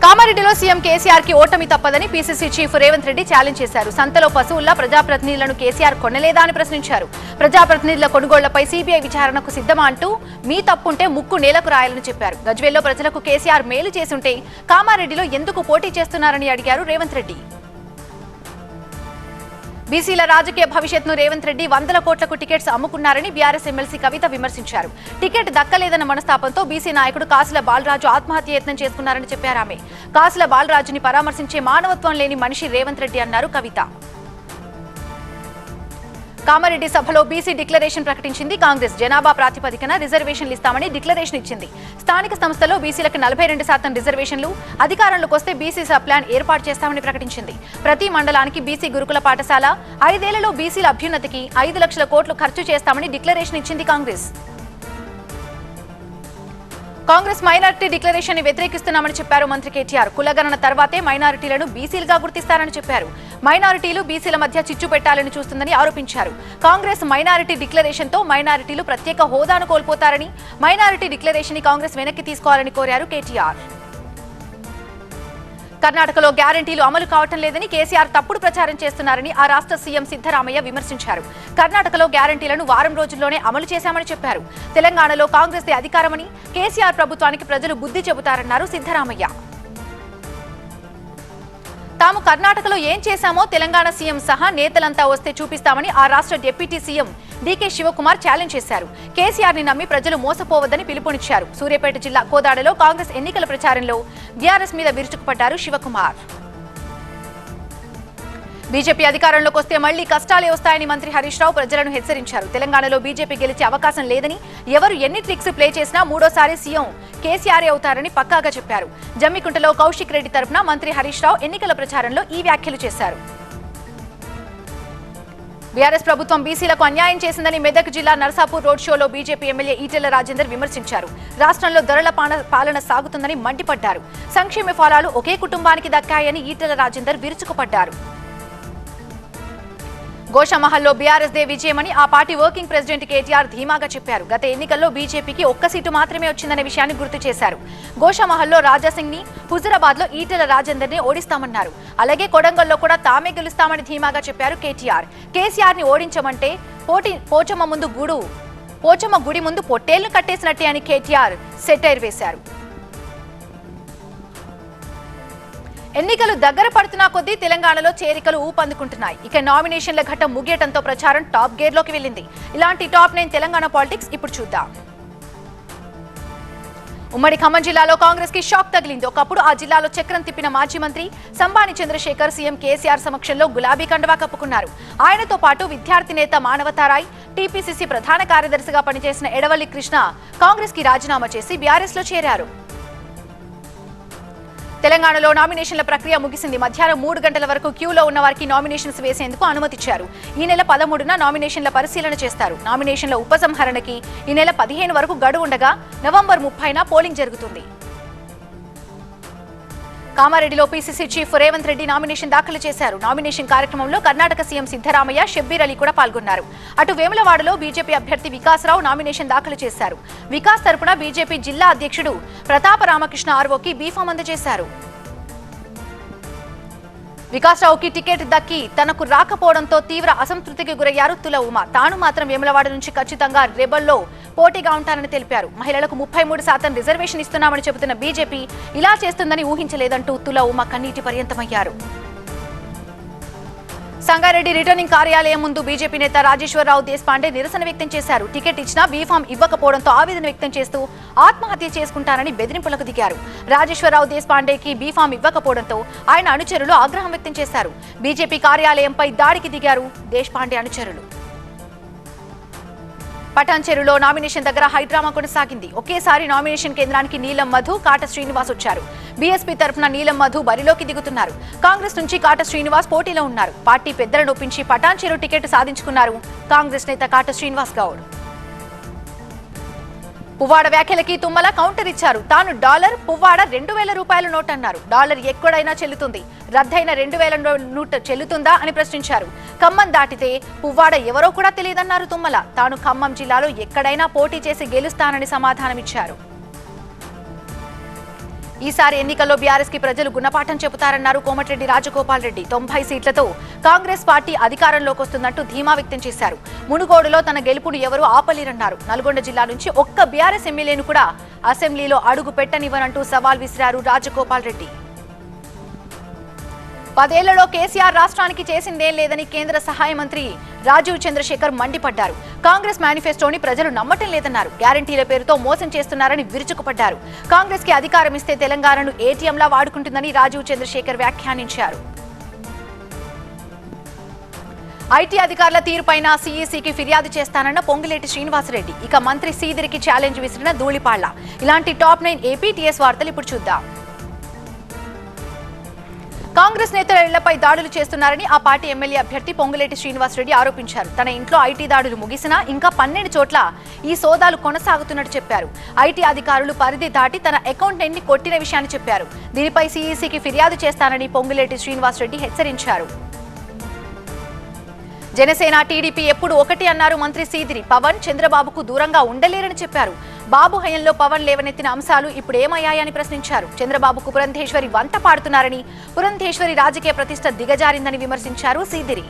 కామారెడ్డిలో సీఎం కేసీఆర్ కి ఓటమి తప్పదని PCC chief Revanth Reddy challenge చేశారు. సంతలో పశువుల్లా ప్రజాప్రతినిధులను కేసీఆర్ కొనలేదా అని ప్రశ్నించారు. ప్రజాప్రతినిధుల కొనుగోళ్లపై సీబీఐ విచారణకు సిద్ధమా అంటూ మీ తప్పుంటే ముక్కు నేలకు రాయాలని చెప్పారు. గజ్వేల్లో ప్రజలకు కేసీఆర్ మేలు చేసుంటే కామారెడ్డిలో ఎందుకు పోటీ చేస్తున్నారని అడిగారు రేవంత్ రెడ్డి. బీసీల రాజకీయ భవిష్యత్తును రేవంత్ రెడ్డి 100 కోట్లకు టికెట్స్ అమ్ముకున్నారని బీఆర్ఎస్ ఎమ్మెల్సీ కవిత విమర్శించారు. టికెట్ దక్కలేదన్న మనస్తాపంతో బీసీ నాయకుడు కాసుల బాలరాజు ఆత్మహత్య యత్నం చేసుకున్నారని చెప్పారు ఆమె. కాసుల బాలరాజుని పరామర్శించే మానవత్వం లేని మనిషి రేవంత్ రెడ్డి అన్నారు కవిత. కామారెడ్డి సభలో బీసీ డిక్లరేషన్ ప్రకటించింది కాంగ్రెస్. జనాభా ప్రాతిపదికన రిజర్వేషన్లు ఇస్తామని డిక్లరేషన్ ఇచ్చింది. స్థానిక సంస్థలో బీసీలకు 42% రిజర్వేషన్లు, అధికారంలోకి వస్తే బీసీ సబ్ ప్లాన్ ఏర్పాటు చేస్తామని ప్రకటించింది. ప్రతి మండలానికి బీసీ గురుకుల పాఠశాల, 5 ఏళ్లలో బీసీల అభ్యున్నతికి 5 లక్షల కోట్లు ఖర్చు చేస్తామని డిక్లరేషన్ ఇచ్చింది కాంగ్రెస్. కాంగ్రెస్ మైనారిటీ డిక్లరేషన్ ని వ్యతిరేకిస్తున్నామని చెప్పారు మంత్రి కేటీఆర్. కులగణన తర్వాతే మైనారిటీలను బీసీలుగా గుర్తిస్తారని చెప్పారు. మైనారిటీలు బీసీల మధ్య చిచ్చు పెట్టాలని చూస్తుందని ఆరోపించారు. కాంగ్రెస్ మైనారిటీ డిక్లరేషన్ తో మైనారిటీలు ప్రత్యేక హోదాను కోల్పోతారని, మైనారిటీ డిక్లరేషన్ ని కాంగ్రెస్ వెనక్కి తీసుకోవాలని కోరారు కేటీఆర్. కర్ణాటకలో గ్యారంటీలు అమలు కావటం లేదని కేసీఆర్ తప్పుడు ప్రచారం చేస్తున్నారని ఆ రాష్ట్ర సీఎం సిద్ధరామయ్య విమర్శించారు. కర్ణాటకలో గ్యారంటీలను వారం రోజుల్లోనే అమలు చేశామని చెప్పారు. తెలంగాణలో కాంగ్రెస్ అధికారమని, కేసీఆర్ ప్రభుత్వానికి ప్రజలు బుద్ధి చెబుతారన్నారు సిద్ధరామయ్య. తాము కర్ణాటకలో ఏం చేశామో తెలంగాణ సీఎం సహా నేతలంతా వస్తే చూపిస్తామని ఆ రాష్ట్ర deputy CM DK Shivakumar challenge చేశారు. కేసీఆర్ ని నమ్మి ప్రజలు మోసపోవద్దని పిలుపునిచ్చారు. సూర్యాపేట జిల్లా కోదాడలో కాంగ్రెస్ ఎన్నికల ప్రచారంలో బీఆర్ఎస్ మీద విరుచుకుపడ్డారు శివకుమార్. బీజేపీ అధికారంలోకి వస్తే మళ్లీ కష్టాలే వస్తాయని మంత్రి హరీష్ రావు ప్రజలను హెచ్చరించారు. తెలంగాణలో బీజేపీ గెలిచే అవకాశం లేదని, ఎవరు ఎన్ని ట్రిక్స్ ప్లే చేసినా మూడోసారి సీఎం కేసీఆర్ అవుతారని పక్కాగా చెప్పారు. జమ్మికుంటలో కౌశిక్ రెడ్డి తరఫున మంత్రి హరీష్ రావు ఎన్నికల ప్రచారంలో ఈ వ్యాఖ్యలు చేశారు. బీఆర్ఎస్ ప్రభుత్వం బీసీలకు అన్యాయం చేసిందని మెదక్ జిల్లా నర్సాపూర్ రోడ్ షోలో బీజేపీ ఎమ్మెల్యే ఈటెల రాజేందర్ విమర్శించారు. రాష్ట్రంలో దొరల పాలన సాగుతుందని మండిపడ్డారు. సంక్షేమ ఫలాలు ఒకే కుటుంబానికి దక్కాయని ఈటెల రాజేందర్ విరుచుకుపడ్డారు. గోషామహల్లో బీఆర్ఎస్ దే విజయమని ఆ పార్టీ వర్కింగ్ ప్రెసిడెంట్ కేటీఆర్ ధీమాగా చెప్పారు. గత ఎన్నికల్లో బీజేపీకి 1 సీటు మాత్రమే వచ్చిందనే విషయాన్ని గుర్తు చేశారు. గోషామహల్లో రాజాసింగ్ ని, హుజురాబాద్ లో ఈటెల రాజేందర్ ని ఓడిస్తామన్నారు. అలాగే కొడంగల్లో కూడా తామే గెలుస్తామని ధీమాగా చెప్పారు కేటీఆర్. కేసీఆర్ ని ఓడించమంటే పోచమ్మ గుడి ముందు పొట్టేళ్లు కట్టేసినట్టే అని కేటీఆర్ సెటైర్ వేశారు. ఎన్నికలు దగ్గర పడుతున్నా కొద్దీ తెలంగాణలో చేరికలు ఊపందుకుంటున్నాయి. ఇక నామినేషన్ల ఘట్టం ముగియటంతో ప్రచారం టాప్ గేర్ లోకి వెళ్ళింది. ఇలాంటి టాప్ 9 తెలంగాణ పాలిటిక్స్ ఇప్పుడు చూద్దాం. ఉమ్మడి ఖమ్మం జిల్లాలో కాంగ్రెస్ కి షాక్ తగిలింది. ఒకప్పుడు ఆ జిల్లాలో చక్రం తిప్పిన మాజీ మంత్రి సంబాని చంద్రశేఖర్ సీఎం కేసీఆర్ సమక్షంలో గులాబీ కండువా కప్పుకున్నారు. ఆయనతో పాటు విద్యార్థి నేత మానవతారాయ్, టీపీసీసీ ప్రధాన కార్యదర్శిగా పనిచేసిన ఎడవల్లి కృష్ణ కాంగ్రెస్ కి రాజీనామా చేసి బీఆర్ఎస్ లో చేరారు. తెలంగాణలో నామినేషన్ల ప్రక్రియ ముగిసింది. మధ్యాహ్నం 3 గంటల వరకు క్యూలో ఉన్న వారికి నామినేషన్స్ వేసేందుకు అనుమతిచ్చారు. ఈ నెల 13న నామినేషన్ల పరిశీలన చేస్తారు. నామినేషన్ల ఉపసంహరణకి ఈ నెల 15 వరకు గడువు ఉండగా నవంబర్ 30న పోలింగ్ జరుగుతుంది. కామారెడ్డిలో PCC chief Revanth Reddy nomination దాఖలు చేశారు. నామినేషన్ కార్యక్రమంలో కర్ణాటక సీఎం సిద్ధరామయ్య, షబ్బీర్ అలీ కూడా పాల్గొన్నారు. అటు వేములవాడలో బీజేపీ అభ్యర్థి వికాసరావు నామినేషన్ దాఖలు చేశారు. వికాస్ తరపున బీజేపీ జిల్లా అధ్యక్షుడు ప్రతాప రామకృష్ణ ఆర్వోకి బీఫామ్ అందజేశారు. వికాసరావుకి టికెట్ దక్కి తనకు రాకపోవడంతో తీవ్ర అసంతృప్తికి గురయ్యారు తుల ఉమ. తాను మాత్రం వేములవాడ నుంచి ఖచ్చితంగా రెబల్లో పోటీగా ఉంటానని తెలిపారు. మహిళలకు 33% రిజర్వేషన్ ఇస్తున్నామని చెబుతున్న బీజేపీ ఇలా చేస్తుందని ఊహించలేదంటూ తుల ఉమ కన్నీటి పర్యంతమయ్యారు. సంగారెడ్డి రిటర్నింగ్ కార్యాలయం ముందు బీజేపీ నేత రాజేశ్వరరావు దేశపాండే నిరసన వ్యక్తం చేశారు. టికెట్ ఇచ్చినా బీఫామ్ ఇవ్వకపోవడంతో ఆవేదన వ్యక్తం చేస్తూ ఆత్మహత్య చేసుకుంటానని బెదిరింపులకు దిగారు. రాజేశ్వరరావు దేశపాండేకి బీఫామ్ ఇవ్వకపోవడంతో ఆయన అనుచరులు ఆగ్రహం వ్యక్తం చేశారు. బీజేపీ కార్యాలయంపై దాడికి దిగారు దేశపాండే అనుచరులు. పటాన్చెరులో నామినేషన్ దగ్గర హైడ్రామా కొనసాగింది. ఒకేసారి నామినేషన్ కేంద్రానికి నీలం మధు, కాట శ్రీనివాస్ వచ్చారు. బీఎస్పీ తరఫున నీలం మధు బరిలోకి దిగుతున్నారు. కాంగ్రెస్ నుంచి కాట శ్రీనివాస్ పోటీలో ఉన్నారు. పార్టీ పెద్దలను ఒప్పించి పటాన్చెరు టికెట్ సాధించుకున్నారు కాంగ్రెస్ నేత కాట శ్రీనివాస్ గౌడ్. పువ్వాడ వ్యాఖ్యలకి తుమ్మల కౌంటర్ ఇచ్చారు. తాను డాలర్, పువ్వాడ 2000 రూపాయల నోట్ అన్నారు. డాలర్ ఎక్కడైనా చెల్లుతుంది, రద్దయిన 2000 నోట్ చెల్లుతుందా అని ప్రశ్నించారు. ఖమ్మం దాటితే పువ్వాడ ఎవరో కూడా తెలియదన్నారు తుమ్మల. తాను ఖమ్మం జిల్లాలో ఎక్కడైనా పోటీ చేసి గెలుస్తానని సమాధానమిచ్చారు. ఈసారి ఎన్నికల్లో బీఆర్ఎస్ కి ప్రజలు గుణపాఠం చెబుతారన్నారు కోమటిరెడ్డి రాజగోపాల్ రెడ్డి. 90 సీట్లతో కాంగ్రెస్ పార్టీ అధికారంలోకి వస్తుందంటూ ధీమా వ్యక్తం చేశారు. మునుగోడులో తన గెలుపును ఎవరూ ఆపలేరన్నారు. నల్గొండ జిల్లా నుంచి ఒక్క బీఆర్ఎస్ ఎమ్మెల్యేను కూడా అసెంబ్లీలో అడుగు పెట్టనివ్వనంటూ సవాల్ విసిరారు రాజగోపాల్ రెడ్డి. 10 ఏళ్లలో కేసీఆర్ రాష్ట్రానికి చేసిందేం లేదని కేంద్ర సహాయ మంత్రి రాజీవ్ చంద్రశేఖర్ మండిపడ్డారు. కాంగ్రెస్ మేనిఫెస్టోని ప్రజలు నమ్మటం లేదన్నారు. గ్యారంటీల పేరుతో మోసం చేస్తున్నారని విరుచుకుపడ్డారు. కాంగ్రెస్ కి అధికారం ఇస్తే తెలంగాణను ఏటీఎంలా వాడుకుంటుందని రాజీవ్ చంద్రశేఖర్ వ్యాఖ్యానించారు. ఐటీ అధికారుల తీరుపైన సీఈసీకి ఫిర్యాదు చేస్తానన్న పొంగులేటి శ్రీనివాసరెడ్డి. ఇక మంత్రి సీదిరికి ఛాలెంజ్ విసిరిన ధూళిపాళ్ల. ఇలాంటి టాప్ 9 ఏపీటీఎస్ వార్తలు ఇప్పుడు చూద్దాం. కాంగ్రెస్ నేతల ఇళ్లపై దాడులు చేస్తున్నారని ఆ పార్టీ ఎమ్మెల్యే అభ్యర్థి పొంగులేటి శ్రీనివాసరెడ్డి ఆరోపించారు. తన ఇంట్లో ఐటీ దాడులు ముగిసినా ఇంకా 12 చోట్ల ఈ సోదాలు కొనసాగుతున్నట్టు చెప్పారు. ఐటీ అధికారులు పరిధి దాటి తన అకౌంట్ని కొట్టిన విషయాన్ని చెప్పారు. దీనిపై సీఈసీకి ఫిర్యాదు చేస్తానని పొంగులేటి శ్రీనివాసరెడ్డి హెచ్చరించారు. జనసేన టీడీపీ ఎప్పుడు ఒకటి అన్నారు మంత్రి సీదిరి. పవన్ చంద్రబాబుకు దూరంగా ఉండలేరని చెప్పారు. బాబు హయంలో పవన్ లేవనెత్తిన అంశాలు ఇప్పుడు ఏమయ్యాయని ప్రశ్నించారు. చంద్రబాబుకు పురంధేశ్వరి వంత పాడుతున్నారని, పురంధేశ్వరి రాజకీయ ప్రతిష్ట దిగజారిందని విమర్శించారు సీదిరి.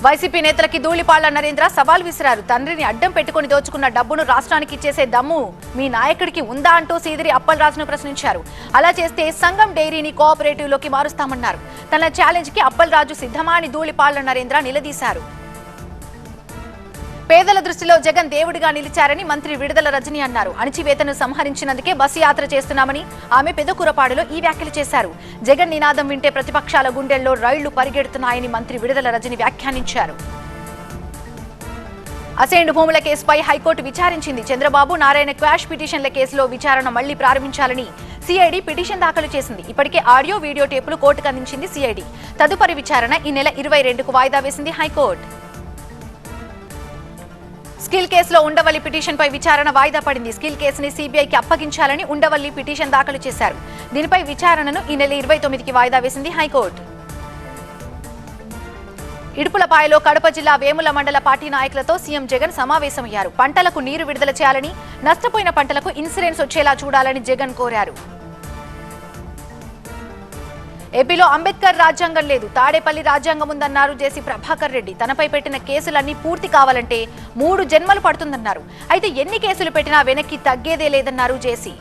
వైసీపీ నేతలకి ధూళిపాళ్ల నరేంద్ర సవాల్ విసిరారు. తండ్రిని అడ్డం పెట్టుకుని దోచుకున్న డబ్బును రాష్ట్రానికి ఇచ్చేసే దమ్ము మీ నాయకుడికి ఉందా అంటూ సీదిరి అప్పలరాజును ప్రశ్నించారు. అలా చేస్తే సంఘం డైరీని కోఆపరేటివ్ లోకి మారుస్తామన్నారు. తన ఛాలెంజ్ కి అప్పలరాజు సిద్ధమా అని ధూళిపాళ్ల నరేంద్ర నిలదీశారు. పేదల దృష్టిలో జగన్ దేవుడిగా నిలిచారని మంత్రి విడుదల రజని అన్నారు. అణచివేతను సంహరించినందుకే బస్సు యాత్ర చేస్తున్నామని ఆమె పెదకూరపాడులో ఈ వ్యాఖ్యలు చేశారు. జగన్ నినాదం వింటే ప్రతిపక్షాల గుండెల్లో రైళ్లు పరిగెడుతున్నాయని మంత్రి విడుదల రజని వ్యాఖ్యానించారు. అసైన్డ్ భూముల కేసుపై హైకోర్టు విచారించింది. చంద్రబాబు నారాయణ క్వాష్ పిటిషన్ల కేసులో విచారణ మళ్లీ ప్రారంభించాలని సిఐడి పిటిషన్ దాఖలు చేసింది. ఇప్పటికే ఆడియో వీడియో టేపులు కోర్టుకు అందించింది సిఐడి. తదుపరి విచారణ ఈ నెల 22కు వాయిదా వేసింది హైకోర్టు. స్కిల్ కేసులో ఉండవల్లి పిటిషన్పై విచారణ వాయిదా పడింది. స్కిల్ కేసుని సీబీఐకి అప్పగించాలని ఉండవల్లి పిటిషన్ దాఖలు చేశారు. దీనిపై విచారణను ఈ నెల 29కి వాయిదా వేసింది హైకోర్టు. ఇడుపులపాయలో కడప జిల్లా వేముల మండల పార్టీ నాయకులతో సీఎం జగన్ సమావేశమయ్యారు. పంటలకు నీరు విడుదల చేయాలని, నష్టపోయిన పంటలకు ఇన్సూరెన్స్ వచ్చేలా చూడాలని జగన్ కోరారు. ఏపీలో అంబేద్కర్ రాజ్యాంగం లేదు, తాడేపల్లి రాజ్యాంగం ఉందన్నారు జేసీ ప్రభాకర్ రెడ్డి. తనపై పెట్టిన కేసులన్నీ పూర్తి కావాలంటే 3 జన్మలు పడుతుందన్నారు. అయితే ఎన్ని కేసులు పెట్టినా వెనక్కి తగ్గేదే లేదన్నారు జేసీ.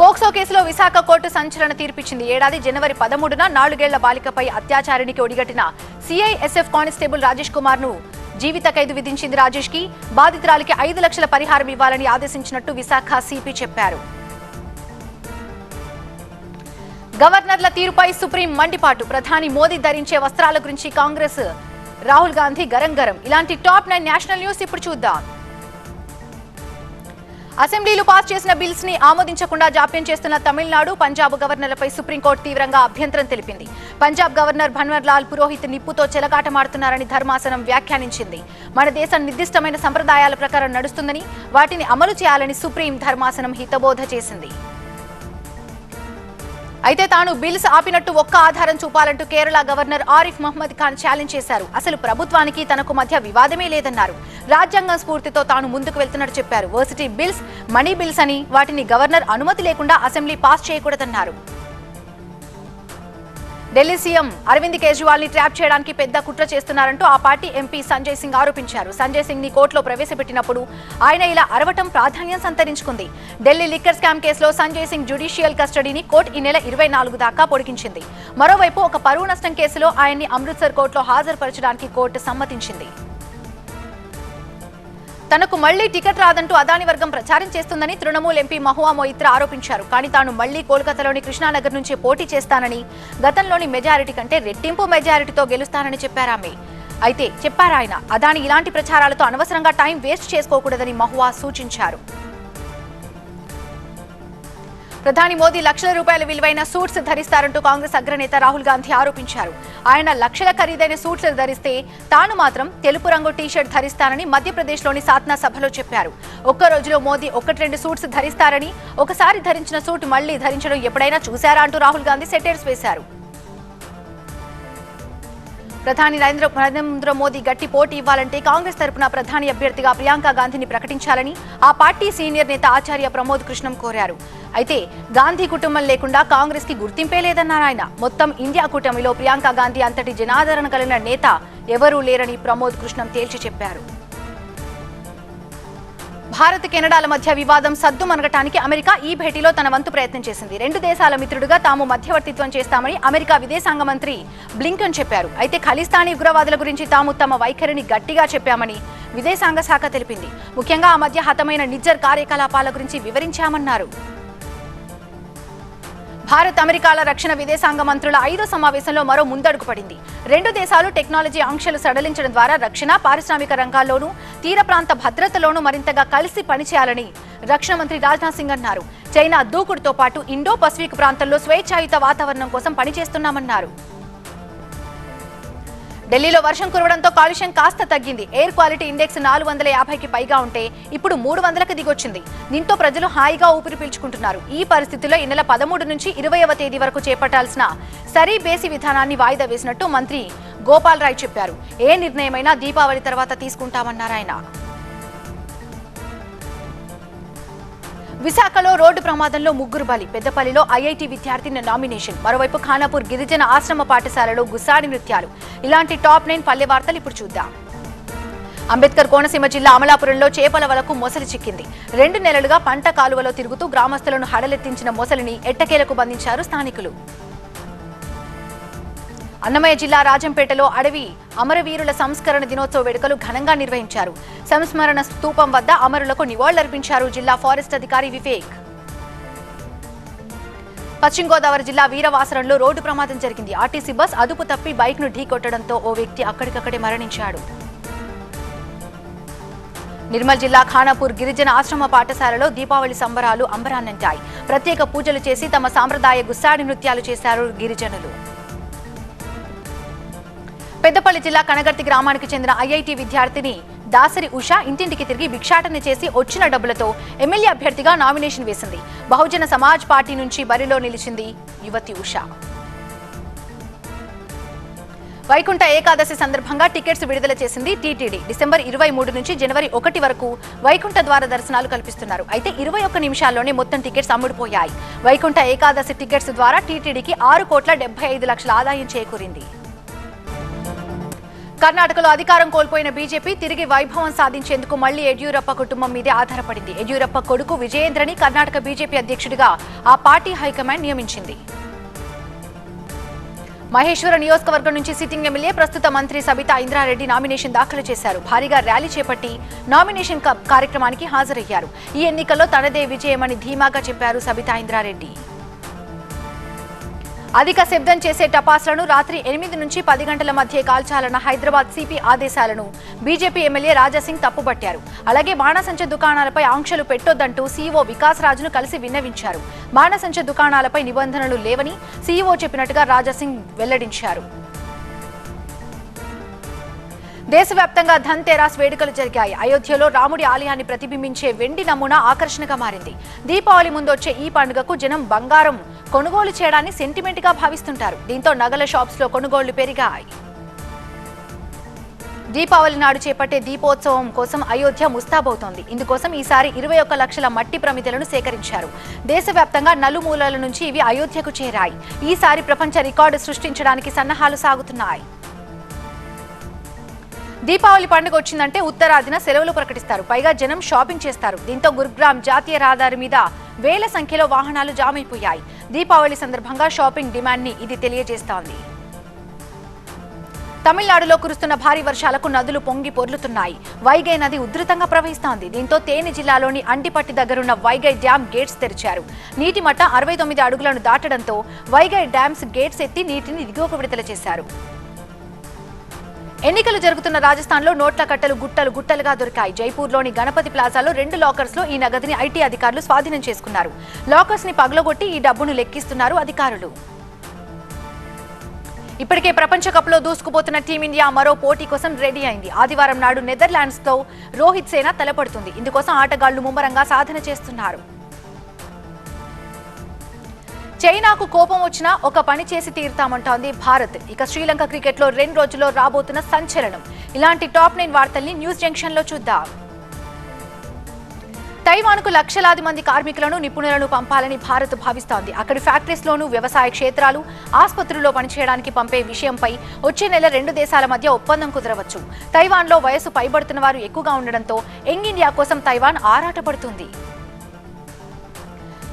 పోక్సో కేసులో విశాఖ కోర్టు సంచలన తీర్పిచ్చింది. ఏడాది జనవరి 13న 4 ఏళ్ల బాలికపై అత్యాచారానికి ఒడిగట్టిన సిఐఎస్ఎఫ్ కానిస్టేబుల్ రాజేష్ కుమార్ ను జీవిత ఖైదు విధించింది. రాజేష్ కి బాధితురాలికి 5 లక్షల పరిహారం ఇవ్వాలని ఆదేశించినట్టు విశాఖ సిపి చెప్పారు. గవర్నర్ల తీరుపై సుప్రీం మండిపాటు. ప్రధాని మోదీ ధరించే వస్త్రాల గురించి కాంగ్రెస్ రాహుల్ గాంధీ గరం. ఇలాంటి టాప్ 9 నేషనల్ న్యూస్ ఇప్పుడు చూద్దాం. అసెంబ్లీలో పాస్ చేసిన బిల్స్ ని ఆమోదించకుండా జాప్యం చేస్తున్న తమిళనాడు, పంజాబ్ గవర్నర్లపై సుప్రీంకోర్టు తీవ్రంగా అభ్యంతరం తెలిపింది. పంజాబ్ గవర్నర్ భన్వర్లాల్ పురోహిత్ నిప్పుతో చెలగాటమాడుతున్నారని ధర్మాసనం వ్యాఖ్యానించింది. మన దేశం నిర్దిష్టమైన సంప్రదాయాల ప్రకారం నడుస్తుందని, వాటిని అమలు చేయాలని సుప్రీం ధర్మాసనం హితబోధ చేసింది. అయితే తాను బిల్స్ ఆపినట్టు ఒక్క ఆధారం చూపాలంటూ కేరళ గవర్నర్ ఆరిఫ్ మహ్మద్ ఖాన్ ఛాలెంజ్ చేశారు. అసలు ప్రభుత్వానికి తనకు మధ్య వివాదమే లేదన్నారు. రాజ్యాంగం స్ఫూర్తితో తాను ముందుకు వెళ్తున్నట్టు చెప్పారు. వర్సిటీ బిల్స్ మనీ బిల్స్ అని, వాటిని గవర్నర్ అనుమతి లేకుండా అసెంబ్లీ పాస్ చేయకూడదన్నారు. ఢిల్లీ సీఎం అరవింద్ కేజ్రీవాల్ ని ట్రాప్ చేయడానికి పెద్ద కుట్ర చేస్తున్నారంటూ ఆ పార్టీ ఎంపీ సంజయ్ సింగ్ ఆరోపించారు. సంజయ్ సింగ్ ని కోర్టులో ప్రవేశపెట్టినప్పుడు ఆయన ఇలా అరవటం ప్రాధాన్యం సంతరించుకుంది. ఢిల్లీ లిక్కర్ స్కామ్ కేసులో సంజయ్ సింగ్ జ్యుడిషియల్ కస్టడీని కోర్టు ఈ నెల 24 దాకా పొడిగించింది. మరోవైపు ఒక పరువు నష్టం కేసులో ఆయన్ని అమృత్సర్ కోర్టులో హాజరుపరచడానికి కోర్టు సమ్మతించింది. తనకు మళ్లీ టికెట్ రాదంటూ అదాని వర్గం ప్రచారం చేస్తుందని తృణమూల్ ఎంపీ మహువా మొయిత్రా ఆరోపించారు. కానీ తాను మళ్లీ కోల్కతాలోని కృష్ణానగర్ నుంచి పోటీ చేస్తానని, గతంలోని మెజారిటీ కంటే రెట్టింపు మెజారిటీతో గెలుస్తానని చెప్పారామె. అయితే చెప్పారాయన అదాని ఇలాంటి ప్రచారాలతో అనవసరంగా టైం వేస్ట్ చేసుకోకూడదని మహువా సూచించారు. ప్రధాని మోదీ లక్షల రూపాయల విలువైన సూట్స్ ధరిస్తారంటూ కాంగ్రెస్ అగ్రనేత రాహుల్ గాంధీ ఆరోపించారు. ఆయన లక్షల ఖరీదైన సూట్స్ ధరిస్తే తాను మాత్రం తెలుపు రంగు టీషర్ట్ ధరిస్తానని మధ్యప్రదేశ్లోని సాత్నా సభలో చెప్పారు. ఒక్క రోజులో మోదీ 1-2 సూట్స్ ధరిస్తారని, ఒకసారి ధరించిన సూట్ మళ్లీ ధరించడం ఎప్పుడైనా చూశారా అంటూ రాహుల్ గాంధీ సెటైర్స్ వేశారు. ప్రధాని నరేంద్ర మోదీ గట్టి పోటీ ఇవ్వాలంటే కాంగ్రెస్ తరపున ప్రధాని అభ్యర్థిగా ప్రియాంక గాంధీని ప్రకటించాలని ఆ పార్టీ సీనియర్ నేత ఆచార్య ప్రమోద్ కృష్ణం కోరారు. అయితే గాంధీ కుటుంబం లేకుండా కాంగ్రెస్ కి గుర్తింపే లేదన్నారు ఆయన. మొత్తం ఇండియా కూటమిలో ప్రియాంక గాంధీ అంతటి జనాదరణ కలిగిన నేత ఎవరూ లేరని ప్రమోద్ కృష్ణం తేల్చి చెప్పారు. భారత్ కెనడాల మధ్య వివాదం సద్దుమణగటానికి అమెరికా ఈ భేటీలో తన వంతు ప్రయత్నం చేసింది. రెండు దేశాల మిత్రుడుగా తాము మధ్యవర్తిత్వం చేస్తామని అమెరికా విదేశాంగ మంత్రి బ్లింకన్ చెప్పారు. అయితే ఖలిస్తానీ ఉగ్రవాదుల గురించి తాము తమ వైఖరిని గట్టిగా చెప్పామని విదేశాంగ శాఖ తెలిపింది. ముఖ్యంగా ఆ మధ్య హతమైన నిజ్జర్ కార్యకలాపాల గురించి వివరించామన్నారు. భారత్ అమెరికాల రక్షణ విదేశాంగ మంత్రుల 5వ సమావేశంలో మరో ముందడుగు పడింది. రెండు దేశాలు టెక్నాలజీ ఆంక్షలు సడలించడం ద్వారా రక్షణ, పారిశ్రామిక రంగాల్లోనూ తీర ప్రాంత భద్రతలోనూ మరింతగా కలిసి పనిచేయాలని రక్షణ మంత్రి రాజ్నాథ్ సింగ్ అన్నారు. చైనా దూకుడుతో పాటు ఇండో పసిఫిక్ ప్రాంతంలో స్వేచ్ఛాయుత వాతావరణం కోసం పనిచేస్తున్నామన్నారు. ఢిల్లీలో వర్షం కురవడంతో కాలుష్యం కాస్త తగ్గింది. ఎయిర్ క్వాలిటీ ఇండెక్స్ 450కి పైగా ఉంటే ఇప్పుడు 300కి దిగొచ్చింది. దీంతో ప్రజలు హాయిగా ఊపిరి పీల్చుకుంటున్నారు. ఈ పరిస్థితుల్లో ఈ నెల 13 నుంచి 20వ తేదీ వరకు చేపట్టాల్సిన సరీ బేసి విధానాన్ని వాయిదా వేసినట్టు మంత్రి గోపాల్ రాయ్ చెప్పారు. ఏ నిర్ణయమైనా దీపావళి తర్వాత తీసుకుంటామన్నారు ఆయన. విశాఖలో రోడ్డు ప్రమాదంలో 3 బలి. పెద్దపల్లిలో ఐఐటి విద్యార్థిని నామినేషన్. మరోవైపు ఖానాపూర్ గిరిజన ఆశ్రమ పాఠశాలలో గుస్సాడి నృత్యాలు. ఇలాంటి టాప్ 9 పల్లె వార్తలు ఇప్పుడు చూద్దాం. అంబేద్కర్ కోనసీమ జిల్లా అమలాపురంలో చేపల వలకు మొసలి చిక్కింది. 2 నెలలుగా పంట కాలువలో తిరుగుతూ గ్రామస్తులను హడలెత్తించిన మొసలిని ఎట్టకేలకు బంధించారు స్థానికులు. అన్నమయ్య జిల్లా రాజంపేటలో అడవి అమరవీరుల సంస్కరణ దినోత్సవ వేడుకలు ఘనంగా నిర్వహించారు. సంస్మరణ స్తూపం వద్ద అమరులకు నివాళులర్పించారు జిల్లా ఫారెస్ట్ అధికారి వివేక్. పశ్చిమ గోదావరి జిల్లా వీరవాసరంలో రోడ్డు ప్రమాదం జరిగింది. ఆర్టీసీ బస్ అదుపు తప్పి బైక్ ను ఢీకొట్టడంతో ఓ వ్యక్తి అక్కడికక్కడే మరణించాడు. నిర్మల్ జిల్లా ఖానాపూర్ గిరిజన ఆశ్రమ పాఠశాలలో దీపావళి సంబరాలు అంబరాన్నంటాయి. ప్రత్యేక పూజలు చేసి తమ సాంప్రదాయ గుస్సాడి నృత్యాలు చేశారు గిరిజనులు. పెద్దపల్లి జిల్లా కనగర్తి గ్రామానికి చెందిన ఐఐటి విద్యార్థిని దాసరి ఉష ఇంటింటికి తిరిగి భిక్షాటన చేసి వచ్చిన డబ్బులతో ఎమ్మెల్యే అభ్యర్థిగా నామినేషన్ వేసింది. బహుజన సమాజ్ పార్టీ నుంచి బరిలో నిలిచింది యువతి ఉష. వైకుంఠ ఏకాదశి సందర్భంగా టికెట్స్ విడుదల చేసింది టీటీడీ. డిసెంబర్ 23 నుంచి జనవరి 1 వరకు వైకుంఠ ద్వార దర్శనాలు కల్పిస్తున్నారు. అయితే 21 నిమిషాల్లోనే మొత్తం టికెట్స్ అమ్ముడుపోయాయి. వైకుంఠ ఏకాదశి టికెట్స్ ద్వారా టీటీడీకి 6,75,00,000 ఆదాయం చేకూరింది. కర్ణాటకలో అధికారం కోల్పోయిన బీజేపీ తిరిగి వైభవం సాధించేందుకు మళ్లీ యడ్యూరప్ప కుటుంబం మీదే ఆధారపడింది. యడ్యూరప్ప కొడుకు విజయేంద్రని కర్ణాటక బీజేపీ అధ్యక్షుడిగా ఆ పార్టీ హైకమాండ్ నియమించింది. మహేశ్వర నియోజకవర్గం నుంచి సిట్టింగ్ ఎమ్మెల్యే ప్రస్తుత మంత్రి సబితా ఇంద్రారెడ్డి నామినేషన్ దాఖలు చేశారు. భారీగా ర్యాలీ చేపట్టి నామినేషన్ కార్యక్రమానికి హాజరయ్యారు. ఈ ఎన్నికల్లో తనదే విజయమని ధీమాగా చెప్పారు సబితా ఇంద్రారెడ్డి. అధిక శబ్దం చేసే టపాసులను రాత్రి 8 నుంచి 10 గంటల మధ్య కాల్చాలన్న హైదరాబాద్ సిపి ఆదేశాలను బీజేపీ ఎమ్మెల్యే రాజాసింగ్ తప్పుపట్టారు. అలాగే బాణసంచ దుకాణాలపై ఆంక్షలు పెట్టొద్దంటూ సీఈఓ వికాస్ రాజును కలిసి విన్నవించారు. బాణసంచ దుకాణాలపై నిబంధనలు లేవని సీఈఓ చెప్పినట్టుగా రాజాసింగ్ వెల్లడించారు. దేశవ్యాప్తంగా ధన్తెరాస్ వేడుకలు జరిగాయి. అయోధ్యలో రాముడి ఆలయాన్ని ప్రతిబింబించే వెండి నమూనా ఆకర్షణగా మారింది. దీపావళి ముందొచ్చే ఈ పండుగకు జనం బంగారం కొనుగోలు చేయడాన్ని సెంటిమెంట్ గా భావిస్తుంటారు. దీంతో నగల షాప్స్ లో కొనుగోళ్లు పెరిగాయి. దీపావళి నాడు చేపట్టే దీపోత్సవం కోసం అయోధ్య ముస్తాబవుతోంది. ఇందుకోసం ఈసారి 21 లక్షల మట్టి ప్రమిదలను సేకరించారు. దేశవ్యాప్తంగా నలుమూలల నుంచి ఇవి అయోధ్యకు చేరాయి. ఈసారి ప్రపంచ రికార్డు సృష్టించడానికి సన్నాహాలు సాగుతున్నాయి. దీపావళి పండుగ వచ్చిందంటే ఉత్తరాదిన సెలవులు ప్రకటిస్తారు. పైగా జనం షాపింగ్ చేస్తారు. దీంతో గురుగ్రామ్ జాతీయ రహదారి మీద వేల సంఖ్యలో వాహనాలు జామ్ అయిపోయాయి. దీపావళి సందర్భంగా షాపింగ్ డిమాండ్ ని ఇది తెలియజేస్తోంది. తమిళనాడులో కురుస్తున్న భారీ వర్షాలకు నదులు పొంగి పొర్లుతున్నాయి. వైగై నది ఉధృతంగా ప్రవహిస్తోంది. దీంతో తేని జిల్లాలోని అంటిపట్టి దగ్గరున్న వైగై డ్యాం గేట్స్ తెరిచారు. నీటి మట్టం 69 అడుగులను దాటడంతో వైగై డ్యామ్స్ గేట్స్ ఎత్తి నీటిని దిగువకు విడుదల చేశారు. ఎన్నికలు జరుగుతున్న రాజస్థాన్లో నోట్ల కట్టలు గుట్టలుగా దొరికాయి. జైపూర్లోని గణపతి ప్లాజాలో 2 లాకర్స్ లో ఈ నగదుని ఐటీ అధికారులు స్వాధీనం చేసుకున్నారు. లాకర్స్ ని పగలగొట్టి ఈ డబ్బును లెక్కిస్తున్నారు అధికారులు. ఇప్పటికే ప్రపంచ కప్ లో దూసుకుపోతున్న టీమిండియా మరో పోటీ కోసం రెడీ అయింది. ఆదివారం నాడు నెదర్లాండ్స్ తో రోహిత్ సేన తలపడుతుంది. ఇందుకోసం ఆటగాళ్లు ముమ్మరంగా సాధన చేస్తున్నారు. చైనాకు కోపం వచ్చినా ఒక పని చేసి తీరుతామంటోంది భారత్. ఇక శ్రీలంక క్రికెట్లో 2 రోజుల్లో రాబోతున్న సంచలనం. ఇలాంటి టాప్ 9 వార్తల్ని న్యూస్ జంక్షన్ లో చూద్దాం. తైవాన్కు లక్షలాది మంది కార్మికులను నిపుణులను పంపాలని భారత్ భావిస్తోంది. అక్కడి ఫ్యాక్టరీస్లోనూ వ్యవసాయ క్షేత్రాలు, ఆసుపత్రుల్లో పనిచేయడానికి పంపే విషయంపై వచ్చే నెల 2 దేశాల మధ్య ఒప్పందం కుదరవచ్చు. తైవాన్లో వయసు పైబడుతున్న వారు ఎక్కువగా ఉండడంతో యంగ్ ఇండియా కోసం తైవాన్ ఆరాటపడుతుంది.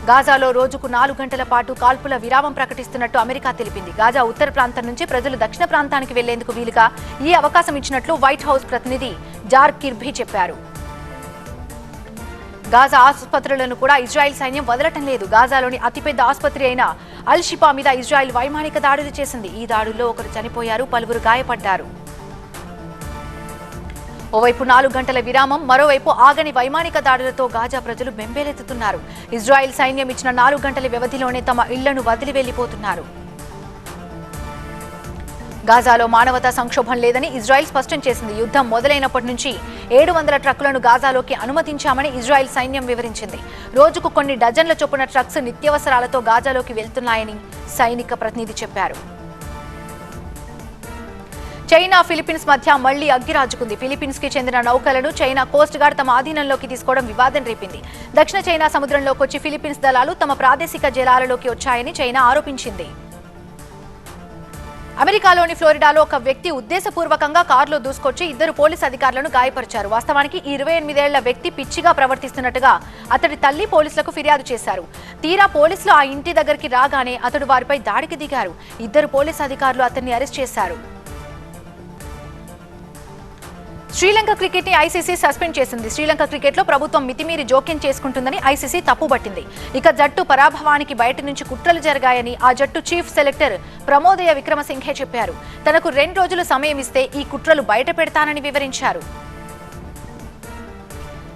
గాజాలో రోజుకు 4 గంటల పాటు కాల్పుల విరామం ప్రకటిస్తున్నట్టు అమెరికా తెలిపింది. గాజా ఉత్తర ప్రాంతం నుంచి ప్రజలు దక్షిణ ప్రాంతానికి వెళ్లేందుకు వీలుగా ఈ అవకాశం ఇచ్చినట్లు వైట్ హౌస్ ప్రతినిధి జార్ కిర్బీ చెప్పారు. గాజా ఆసుపత్రులను కూడా ఇజ్రాయెల్ సైన్యం వదలటం లేదు. గాజాలోని అతిపెద్ద ఆసుపత్రి అయిన అల్ షిఫా మీద ఇజ్రాయెల్ వైమానిక దాడులు చేసింది. ఈ దాడుల్లో ఒకరు చనిపోయారు, పలువురు గాయపడ్డారు. ఓవైపు 4 గంటల విరామం, మరోవైపు ఆగని వైమానిక దాడులతో గాజా ప్రజలు బెంబేలెత్తుతున్నారు. ఇజ్రాయెల్ సైన్యం ఇచ్చిన 4 గంటల వ్యవధిలోనే తమ ఇళ్లను వదిలి వెళ్లిపోతున్నారు. గాజాలో మానవతా సంక్షోభం లేదని ఇజ్రాయెల్ స్పష్టం చేసింది. యుద్ధం మొదలైనప్పటి నుంచి 700 ట్రక్కులను గాజాలోకి అనుమతించామని ఇజ్రాయెల్ సైన్యం వివరించింది. రోజుకు కొన్ని డజన్ల చొప్పున ట్రక్స్ నిత్యావసరాలతో గాజాలోకి వెళ్తున్నాయని సైనిక ప్రతినిధి చెప్పారు. చైనా, ఫిలిప్పీన్స్ మధ్య మళ్లీ అగ్గిరాజుకుంది. ఫిలిప్పీన్స్ కి చెందిన నౌకలను చైనా కోస్ట్ గార్డ్ తమ ఆధీనంలోకి తీసుకోవడం వివాదం రేపింది. దక్షిణ చైనా సముద్రంలోకి వచ్చి ఫిలిప్పీన్స్ దళాలు తమ ప్రాదేశిక జలాలలోకి వచ్చాయని చైనా ఆరోపించింది. అమెరికాలోని ఫ్లోరిడాలో ఒక వ్యక్తి ఉద్దేశపూర్వకంగా కారులో దూసుకొచ్చి 2 పోలీసు అధికారులను గాయపరిచారు. వాస్తవానికి ఈ 28 ఏళ్ల వ్యక్తి పిచ్చిగా ప్రవర్తిస్తున్నట్టుగా అతడి తల్లి పోలీసులకు ఫిర్యాదు చేశారు. తీరా పోలీసులు ఆ ఇంటి దగ్గరికి రాగానే అతడు వారిపై దాడికి దిగారు. 2 పోలీసు అధికారులు అతన్ని అరెస్ట్ చేశారు. శ్రీలంక క్రికెట్ ని ఐసీసీ సస్పెండ్ చేసింది. శ్రీలంక క్రికెట్ లో ప్రభుత్వం మితిమీరి జోక్యం చేసుకుంటుందని ఐసీసీ తప్పుబట్టింది. ఇక జట్టు పరాభవానికి బయట నుంచి కుట్రలు జరిగాయని ఆ జట్టు చీఫ్ సెలెక్టర్ ప్రమోదయ విక్రమసింఘే చెప్పారు. తనకు 2 రోజులు సమయం ఇస్తే ఈ కుట్రలు బయట పెడతానని వివరించారు.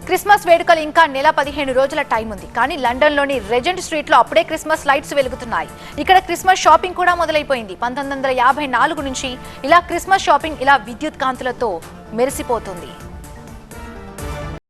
క్రిస్మస్ వేడుకలు ఇంకా నెల 15 రోజుల టైం ఉంది. కానీ లండన్లోని రెజెంట్ స్ట్రీట్ లో అప్పుడే క్రిస్మస్ లైట్స్ వెలుగుతున్నాయి. ఇక్కడ క్రిస్మస్ షాపింగ్ కూడా మొదలైపోయింది. 1954 నుంచి ఇలా క్రిస్మస్ షాపింగ్ ఇలా విద్యుత్ కాంతులతో మెరిసిపోతుంది.